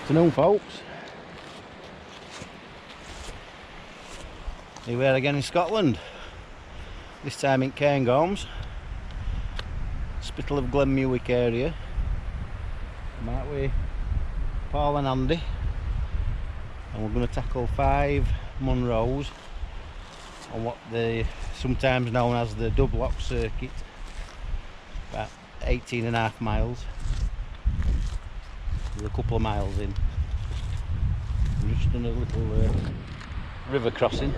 Afternoon, folks. Here we are again in Scotland, this time in Cairngorms, Spittal of Glenmuick area. I'm out with Paul and Andy, and we're going to tackle 5 Munros on what they sometimes known as the Dubh Loch circuit, about 18.5 miles. We're a couple of miles in. We've just done a little river crossing.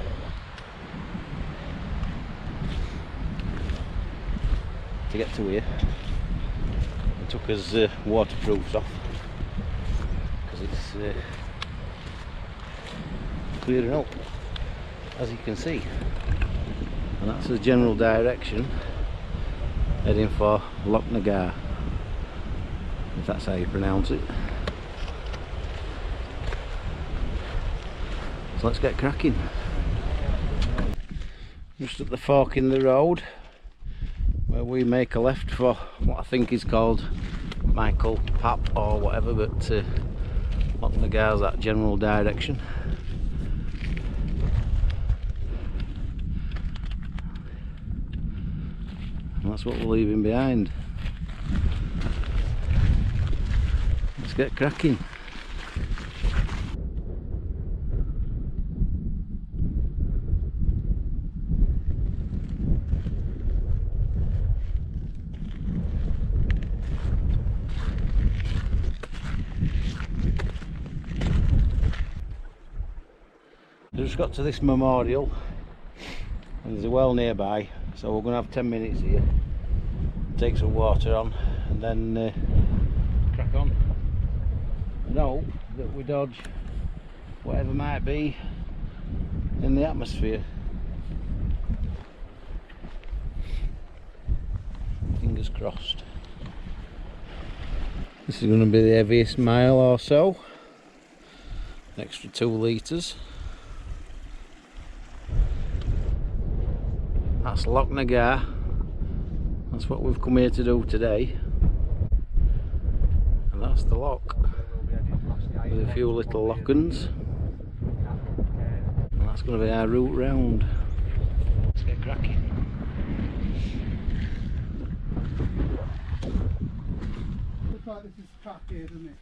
To get to here. It took us waterproofs off because it's clearing up, as you can see, and that's the general direction heading for Lochnagar, if that's how you pronounce it. So let's get cracking. Just at the fork in the road where we make a left for what I think is called Michael Pap or whatever, but Lochnagar's that general direction. And that's what we're leaving behind. Let's get cracking. We just got to this memorial and there's a well nearby, so we're going to have 10 minutes here, take some water on and then crack on and hope that we dodge whatever might be in the atmosphere. Fingers crossed. This is going to be the heaviest mile or so, an extra 2 litres. That's Lochnagar. That's what we've come here to do today. And that's the loch with a few little loch-uns. And that's going to be our route round. Let's get cracking. Looks like this is track here, doesn't it?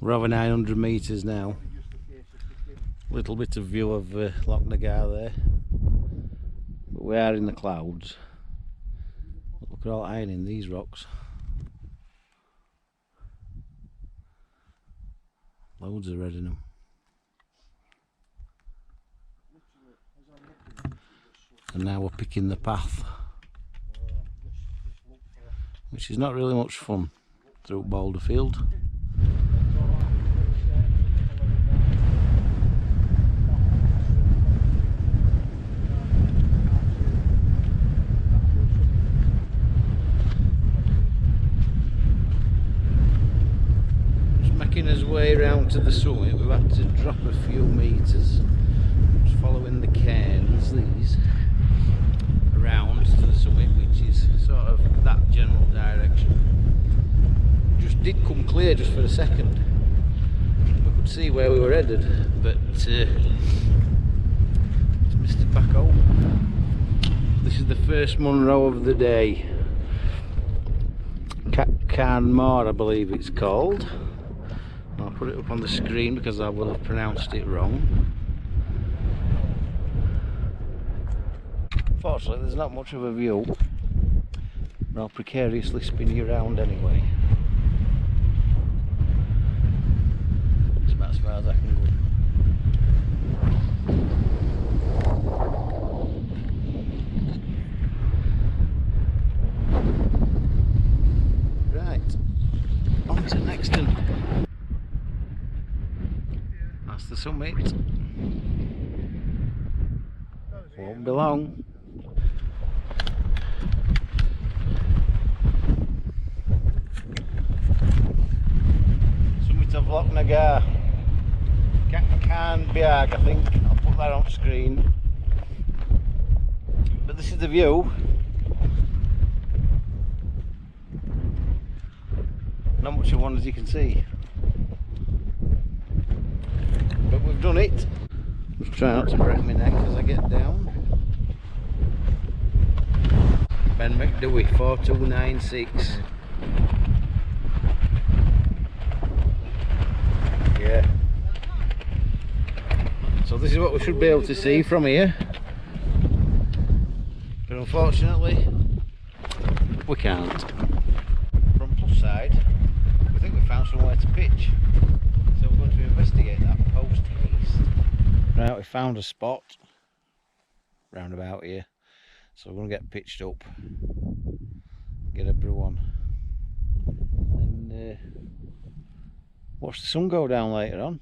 We're over 900 metres now. Little bit of view of Lochnagar there. But we are in the clouds. Look at all the iron in these rocks. Loads of red in them. And now we're picking the path, which is not really much fun through Boulderfield. His way round to the summit, we've had to drop a few metres, just following the cairns, these, around to the summit, which is sort of that general direction. Just did come clear just for a second. We could see where we were headed, but it's missed it back home. This is the first Munro of the day. Cairngorms, I believe it's called. I'll put it up on the screen because I will have pronounced it wrong. Fortunately, there's not much of a view, but I'll precariously spin you around anyway. It's about as far as I can go. Right, on to the next one. That's the summit. Won't be long. Summit of Lochnagar. Cairngorms, I think. I'll put that on screen. But this is the view. Not much of one, as you can see. I've done it. Just try not to break my neck as I get down. Dubh 4296. Yeah. So this is what we should be able to see from here. But unfortunately, we can't. From plus side, we think we found somewhere to pitch. So we're going to investigate that post east. Right, we found a spot round about here. So we're going to get pitched up, get a brew on, and watch the sun go down later on.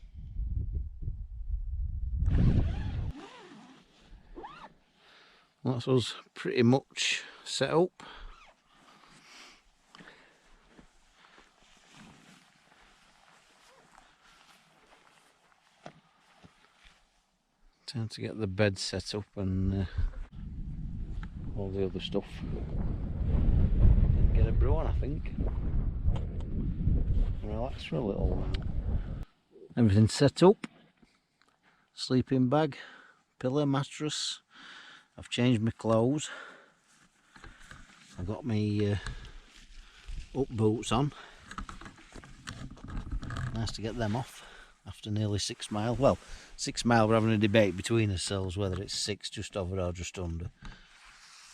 That's us pretty much set up. Time to get the bed set up and all the other stuff and get a brew on, I think. Relax for a little while. Everything's set up. Sleeping bag, pillow, mattress. I've changed my clothes. I've got my up boots on. Nice to get them off after nearly 6 miles. Well, 6 miles, we're having a debate between ourselves whether it's 6 just over or just under.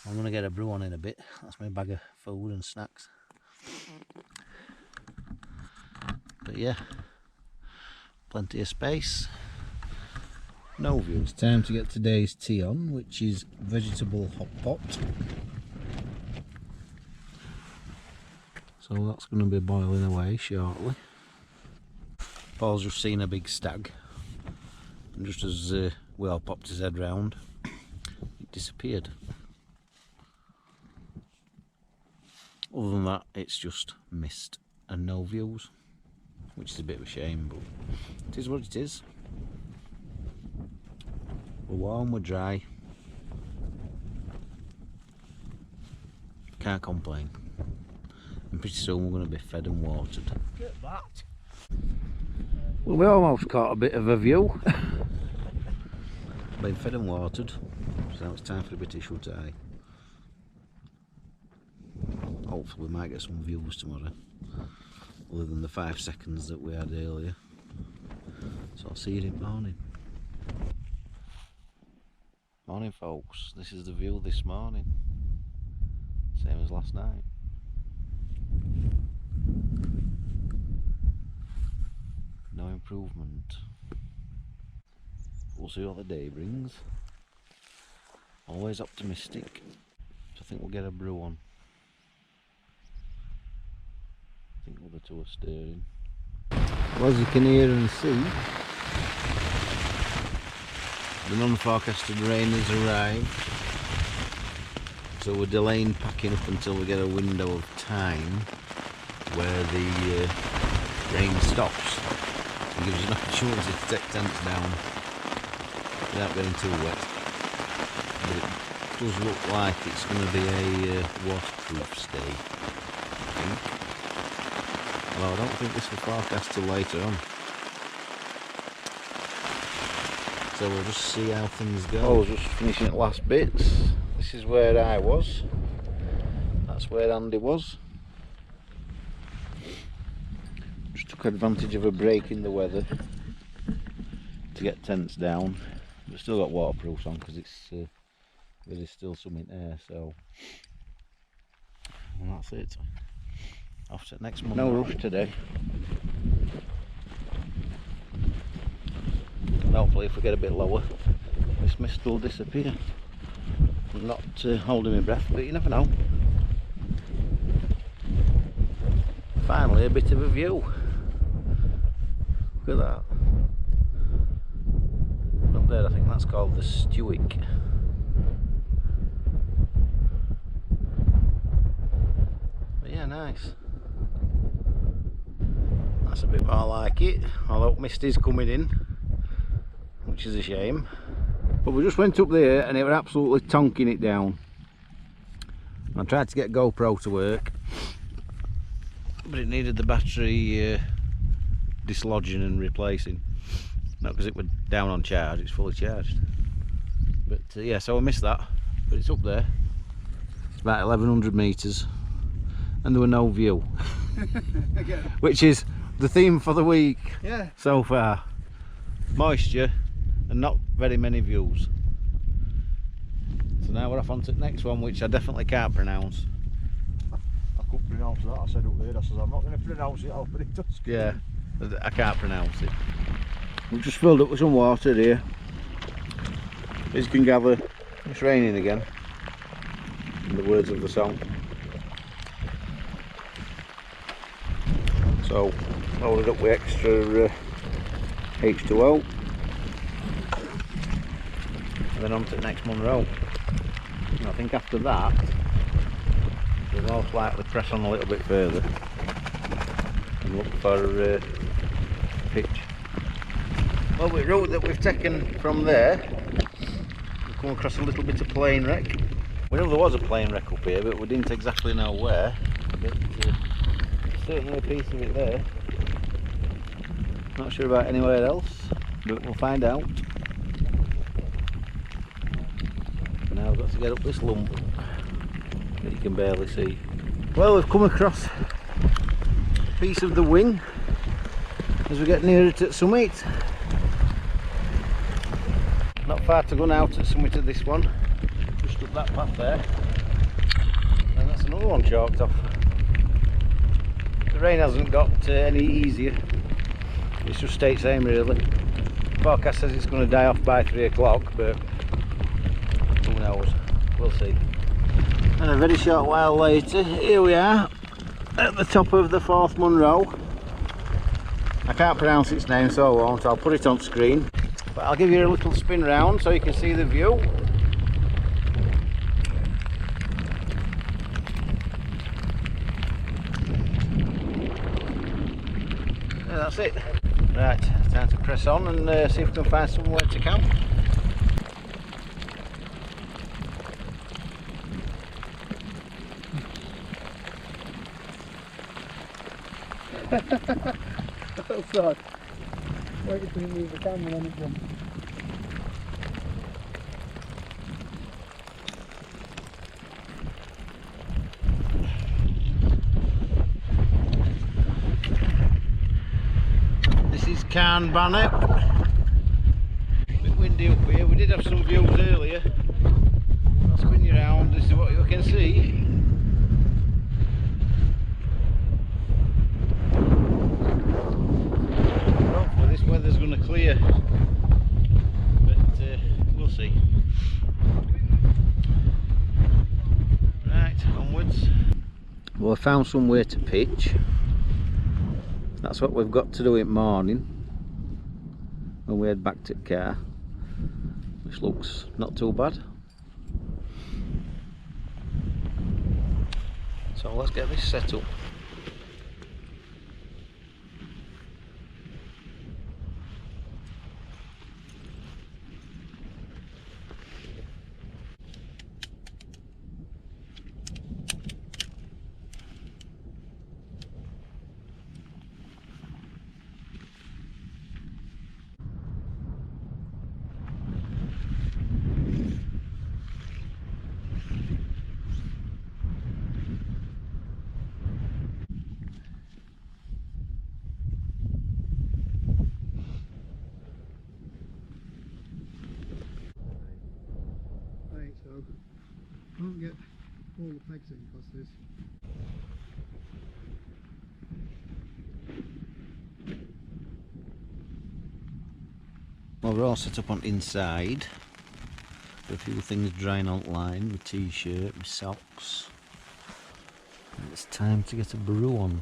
I'm going to get a brew on in a bit. That's my bag of food and snacks. But yeah, plenty of space. No view. It's time to get today's tea on, which is vegetable hot pot. So that's going to be boiling away shortly. Paul's just seen a big stag, and just as we all popped his head round, it disappeared. Other than that, it's just mist and no views, which is a bit of a shame, but it is what it is. We're warm, we're dry. Can't complain. And pretty soon we're going to be fed and watered. Get that! Well, we almost caught a bit of a view. Been fed and watered, so now it's time for a bit of shut eye. Hopefully we might get some views tomorrow, other than the 5 seconds that we had earlier. So I'll see you in the morning. Morning folks, this is the view this morning. Same as last night. No improvement. We'll see what the day brings. Always optimistic. So I think we'll get a brew on. I think the two are stirring. Well, as you can hear and see, the non-forecasted rain has arrived. So we're delaying packing up until we get a window of time where the rain stops. It gives us an opportunity to take tents down without getting too wet. But it does look like it's going to be a waterproof stay, I think. Well, I don't think this will forecast till later on. So we'll just see how things go. I was just finishing the last bits. This is where I was. That's where Andy was. Just took advantage of a break in the weather to get tents down. But still got waterproofs on because it's there is still some in there. So, and that's it. Off to next month. No rush today. And hopefully if we get a bit lower, this mist will disappear. I'm not holding my breath, but you never know. Finally a bit of a view. Look at that. Up there I think that's called the Glenmuick. But yeah, nice. That's a bit more like it, although mist is coming in, which is a shame. But we just went up there and it was absolutely tonking it down. I tried to get GoPro to work, but it needed the battery dislodging and replacing. Not because it was down on charge, it's fully charged. But yeah, so I missed that, but it's up there. It's about 1100 metres and there were no view. Which is the theme for the week so far. Moisture and not very many views. So now we're off on to the next one, which I definitely can't pronounce. I couldn't pronounce that. I said up there, I said I'm not going to pronounce it, I'll put it on screen. Yeah, I can't pronounce it. We've just filled up with some water here. As you can gather, it's raining again, in the words of the song. So, loaded up with extra H2O. And then on to the next Munro. And I think after that, we'll most likely press on a little bit further and look for pitch. Well, the route that we've taken from there, we've come across a little bit of plane wreck. We knew there was a plane wreck up here, but we didn't exactly know where. But certainly a piece of it there. Not sure about anywhere else, but we'll find out. For now, I've got to get up this lump that you can barely see. Well, we've come across a piece of the wing as we get nearer to the summit. Not far to go now to the summit of this one, just up that path there, and that's another one chalked off. The rain hasn't got any easier, it's just stayed the same really. The forecast says it's going to die off by 3 o'clock, but who knows, we'll see. And a very short while later, here we are at the top of the 4th Munro. I can't pronounce its name, so I won't. I'll put it on screen. But I'll give you a little spin round so you can see the view. Yeah, that's it. Right, time to press on and see if we can find somewhere to camp. Outside. Waiting for him to move the camera on it jump. This is Cairngorms. A bit windy up here. We did have some views earlier. I'll spin you around. This is what you can see. Hopefully this weather's going to clear, but we'll see. Right, onwards. Well, I found somewhere to pitch. That's what we've got to do in the morning when we head back to the car, which looks not too bad. So let's get this set up. So, can't get all the pegs in because there's well, we're all set up on inside. Got a few things drying online, my t-shirt, my socks. And it's time to get a brew on.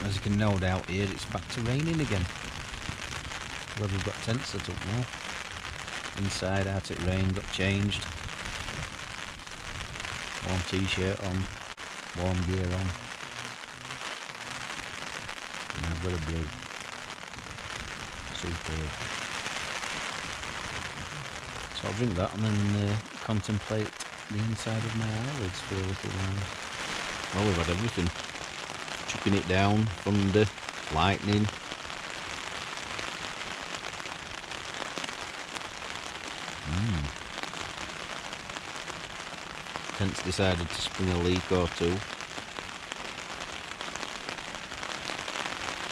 As you can no doubt hear, it's back to raining again. Well, we've got tents set up now. Inside, out it rained, got changed. Warm t-shirt on, warm gear on. And I've got a brew. superb. So I'll drink that and then contemplate the inside of my eyelids for a little while. Well, we've had everything. Chucking it down, thunder, lightning. Tent's decided to spring a leak or two.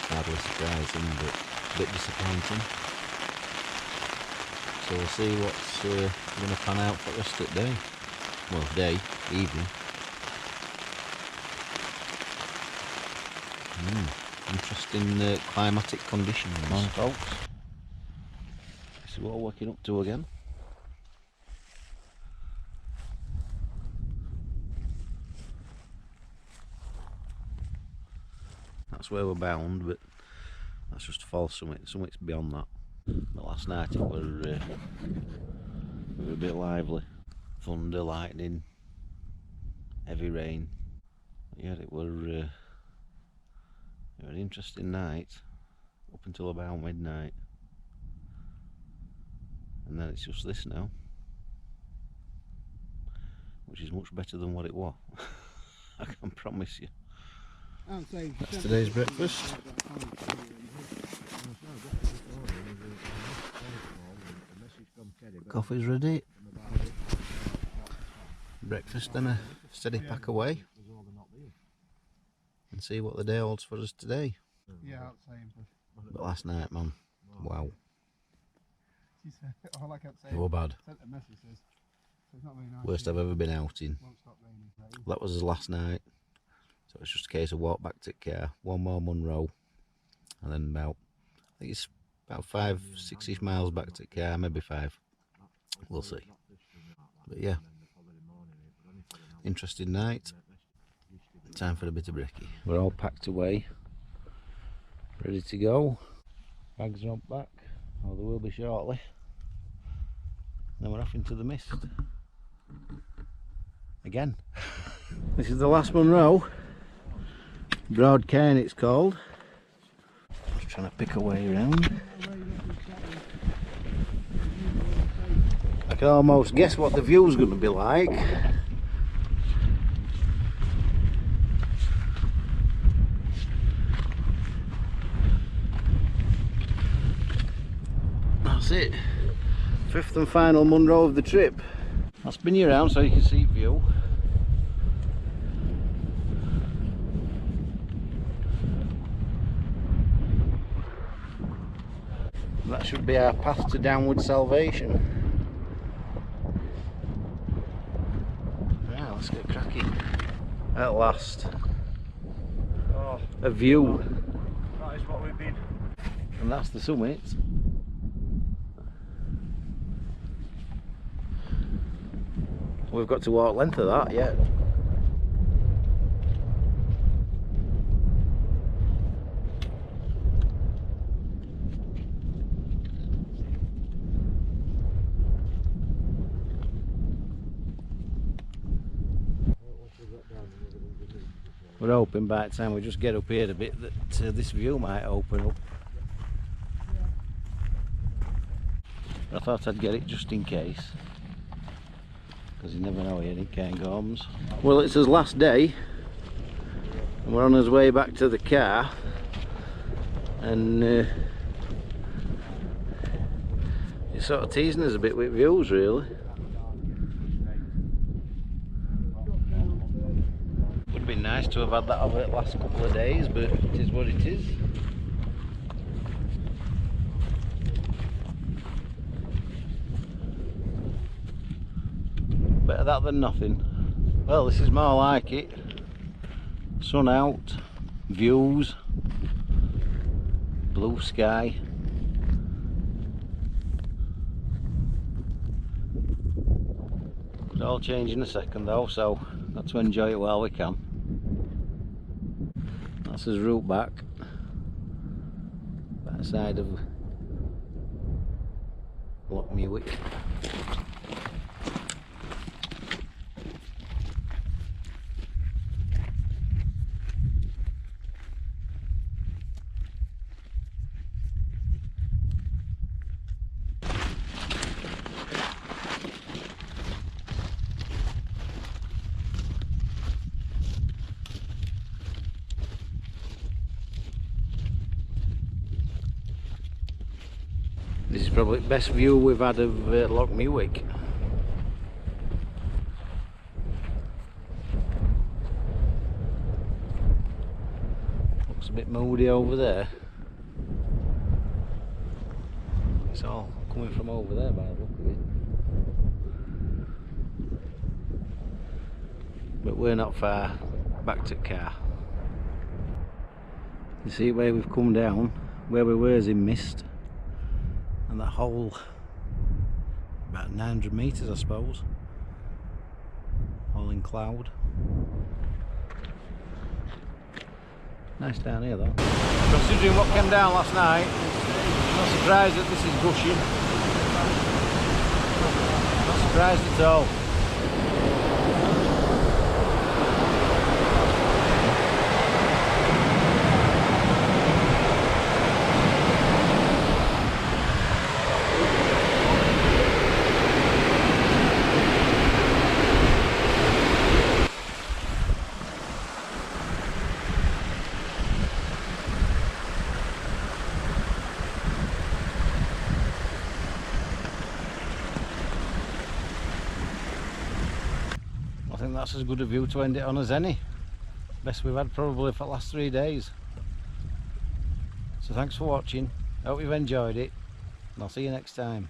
Hardly surprising, but a bit disappointing. So we'll see what's going to pan out for the rest of the day. Well, day, evening. Interesting climatic conditions, folks. See what we're waking up to again. That's where we're bound, but that's just a false summit. Summit's beyond that. But last night it were a bit lively. Thunder, lightning, heavy rain. But yeah, it were an interesting night up until about midnight. And then it's just this now, which is much better than what it was. I can promise you. That's today's breakfast. Coffee's ready. Breakfast and a steady pack away. And see what the day holds for us today. Yeah, same. But last night, man, wow. She said, all I kept saying, It was bad. sent a message, says, it's not very nice. Worst I've ever been out in. Won't stop raining. That was his last night. So it's just a case of walk back to the car, one more Munro, and then I think it's about 5-6ish miles back to the car, maybe 5. We'll see. But yeah, interesting night. Time for a bit of brekkie. We're all packed away, ready to go. Bags are on back, or they will be shortly. Then we're off into the mist. Again. This is the last Munro. Broad Cairn it's called. Just trying to pick a way around. I can almost guess what the view's going to be like. That's it. 5th and final Munro of the trip. I'll spin you around so you can see view. That should be our path to downward salvation. Right, let's get cracking. At last. Oh, a view. that is what we've been. And that's the summit. We've got to walk length of that yet. We're hoping by the time we just get up here a bit that this view might open up. I thought I'd get it just in case, because you never know here in Cairngorms. Well, it's his last day and we're on his way back to the car, and it's sort of teasing us a bit with views really. Would have been nice to have had that over the last couple of days, but it is what it is. Better that than nothing. Well, this is more like it. Sun out, views, blue sky. Could all change in a second though, so got to enjoy it while we can. That's his route back side of Lochnagar. It's probably the best view we've had of Lochnagar. Looks a bit moody over there. It's all coming from over there by the look of it. But we're not far back to car. You see where we've come down, where we were is in mist, and that hole about 900 metres I suppose, all in cloud. Nice down here though. Considering what came down last night, not surprised that this is gushing. Not surprised at all. I think that's as good a view to end it on as any. Best we've had probably for the last 3 days. So thanks for watching. I hope you've enjoyed it, and I'll see you next time.